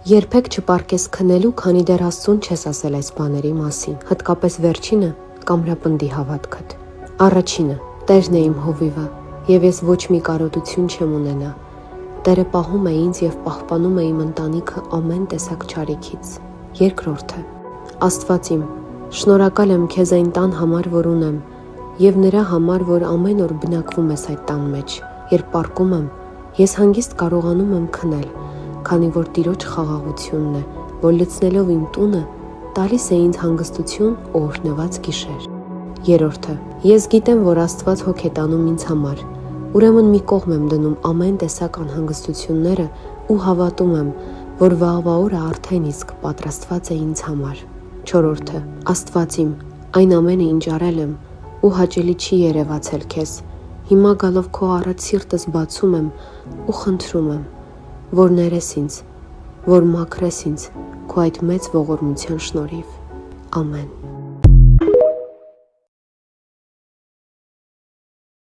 Երբեք չպարկես քնելու, քանի դեռ Աստծուն չես ասել այս բաների մասին, հատկապես վերջինը կամրապնդի հավատքդ։ Առաջինը. Տերն է իմ հովիվը, եւ ես ոչ մի կարոտություն չեմ ունենա։ Տերը պահում է ինձ եւ պահպանում է իմ ընտանիքը ամեն տեսակ չարիքից։ Երկրորդը. Աստված իմ, շնորհակալ եմ քեզ այն տան համար, որ ունեմ, եւ նրա համար, որ ամեն օր բնակվում ես այդ տան մեջ։ Երբ պառկում եմ, ես հանգիստ կարողանում եմ քնել, քանի որ Տիրոջ խաղաղությունն է, որ լցնելով իմ տունը, տալիս է ինձ հանգստություն ու օրհնված գիշեր։ Երրորդը. Ես գիտեմ, որ Աստված հոգ է տանում ինձ համար, ուրեմն մի կողմ եմ դնում ամեն տեսակ անհանգստությունները ու հավատում եմ, որ վաղվա օրը արդեն իսկ պատրաստված է ինձ համար։ Չորրորդը. Աստված իմ, այն ամենը, ինչ արել եմ, ու հաճելի չի երևացել քեզ, հիմա գալով քո առաջ սիրտս բացում եմ ու խնդրում եմ, որ ներես ինձ, որ մաքրես ինձ քո այդ մեծ ողորմության շնորհիվ։ Ամեն։